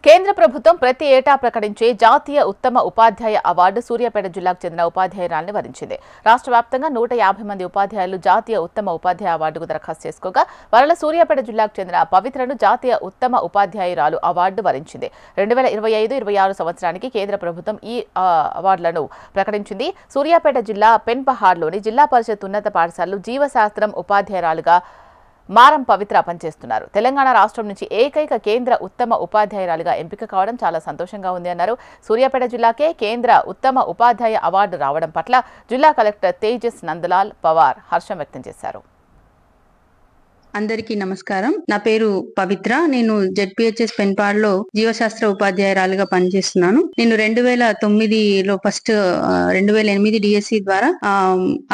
కేంద్ర ప్రభుత్వం ప్రతి ఏటా ప్రకటించే జాతీయ ఉత్తమ ఉపాధ్యాయ అవార్డు సూర్యాపేట జిల్లాకు చెందిన ఉపాధ్యాయురాలిని వరించింది. రాష్ట్ర వ్యాప్తంగా 150 మంది ఉపాధ్యాయులు జాతీయ ఉత్తమ ఉపాధ్యాయ అవార్డుకు దరఖాస్తు చేసుకోగా వారిలో సూర్యాపేట జిల్లాకు చెందిన పవిత్రను జాతీయ ఉత్తమ ఉపాధ్యాయురాలు అవార్డు వరించింది. 2025-26 సంవత్సరానికి కేంద్ర ప్రభుత్వం ఈ అవార్డులను ప్రకటించింది. సూర్యాపేట జిల్లా పెన్పహాడ్లోని జిల్లా పరిషత్ ఉన్నత పాఠశాలలో జీవశాస్త్రం ఉపాధ్యాయురాలుగా మారం పవిత్ర పనిచేస్తున్నారు. తెలంగాణ రాష్ట్రం నుంచి ఏకైక కేంద్ర ఉత్తమ ఉపాధ్యాయురాలిగా ఎంపిక కావడం చాలా సంతోషంగా ఉంది అన్నారు. సూర్యాపేట జిల్లాకే కేంద్ర ఉత్తమ ఉపాధ్యాయ అవార్డు రావడం పట్ల జిల్లా కలెక్టర్ తేజస్ నందలాల్ పవార్ హర్షం వ్యక్తం చేశారు. అందరికీ నమస్కారం. నా పేరు పవిత్ర. నేను జెడ్పీహెచ్ఎస్ పెన్పాడ్లో జీవశాస్త్ర ఉపాధ్యాయురాలుగా పనిచేస్తున్నాను. నేను 2009లో ఫస్ట్ 2008 డిఎస్సి ద్వారా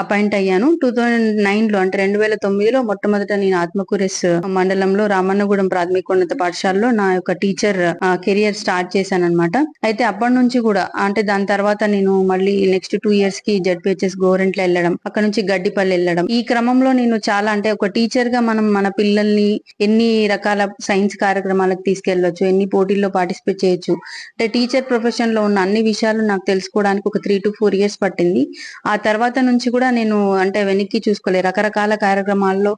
అపాయింట్ అయ్యాను. 2009లో అంటే 2009లో మొట్టమొదట నేను ఆత్మకూరెస్ మండలంలో రామన్నగూడెం ప్రాథమికోన్నత పాఠశాలలో నా యొక్క టీచర్ కెరియర్ స్టార్ట్ చేశాను అనమాట. అయితే అప్పటి నుంచి కూడా అంటే దాని తర్వాత నేను మళ్ళీ నెక్స్ట్ 2 years కి జెడ్పీహెచ్ఎస్ గోరెంట్ల వెళ్ళడం, అక్కడ నుంచి గడ్డిపల్లి వెళ్ళడం. ఈ క్రమంలో నేను చాలా అంటే ఒక టీచర్ గా మన పిల్లల్ని ఎన్ని రకాల సైన్స్ కార్యక్రమాలకు తీసుకెళ్లొచ్చు, ఎన్ని పోటీల్లో పార్టిసిపేట్ చేయొచ్చు, అంటే టీచర్ ప్రొఫెషన్ లో ఉన్న అన్ని విషయాలు నాకు తెలుసుకోవడానికి ఒక 3 to 4 years పట్టింది. ఆ తర్వాత నుంచి కూడా నేను అంటే వెనక్కి చూసుకోలే, రకరకాల కార్యక్రమాల్లో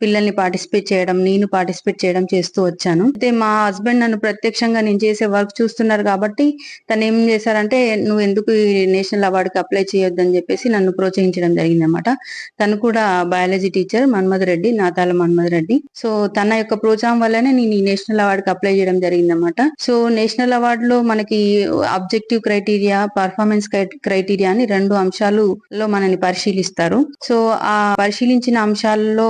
పిల్లల్ని పార్టిసిపేట్ చేయడం, నేను పార్టిసిపేట్ చేయడం చేస్తూ వచ్చాను. అయితే మా హస్బెండ్ నన్ను ప్రత్యక్షంగా నేను చేసే వర్క్ చూస్తున్నారు కాబట్టి తను ఏం చేశారంటే, నువ్వు ఎందుకు ఈ నేషనల్ అవార్డుకి అప్లై చేయొద్దని చెప్పేసి నన్ను ప్రోత్సహించడం జరిగింది అనమాట. తను కూడా biology teacher Manmath Reddy, Natala Manmath Reddy. So తన యొక్క ప్రోత్సాహం వల్లనే నేను ఈ నేషనల్ అవార్డుకి అప్లై చేయడం జరిగింది అనమాట. సో నేషనల్ అవార్డులో మనకి ఆబ్జెక్టివ్ క్రైటీరియా, పర్ఫార్మెన్స్ క్రైటీరియా అని 2 అంశాలలో మనని పరిశీలిస్తారు. సో ఆ పరిశీలించిన అంశాలలో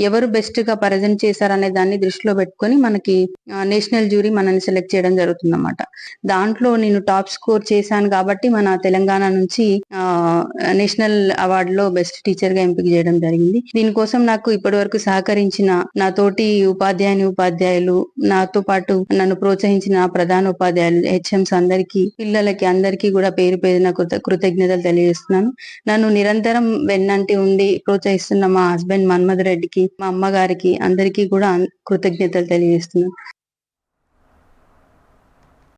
ఎవరు బెస్ట్ గా ప్రజెంట్ చేశారనే దాన్ని దృష్టిలో పెట్టుకొని మనకి నేషనల్ జ్యూరీ మనని సెలెక్ట్ చేయడం జరుగుతుంది అన్నమాట. దాంట్లో నేను టాప్ స్కోర్ చేశాను కాబట్టి మన తెలంగాణ నుంచి నేషనల్ అవార్డులో బెస్ట్ టీచర్ గా ఎంపిక చేయడం జరిగింది. దీనికోసం నాకు ఇప్పటి వరకు సహకరించిన నా తోటి ఉపాధ్యాయులు, నాతో పాటు నన్ను ప్రోత్సహించిన ప్రధాన ఉపాధ్యాయులు, హెచ్ఎంస్ అందరికీ, పిల్లలకి అందరికీ కూడా పేరు పేరున కృతజ్ఞతలు తెలియజేస్తున్నాను. నన్ను నిరంతరం వెన్నంటి ఉండి ప్రోత్సహిస్తున్న మా హస్బెండ్ మన్మథ్ రెడ్డికి, మా అమ్మగారికి అందరికీ కూడా కృతజ్ఞతలు తెలియజేస్తున్నాను.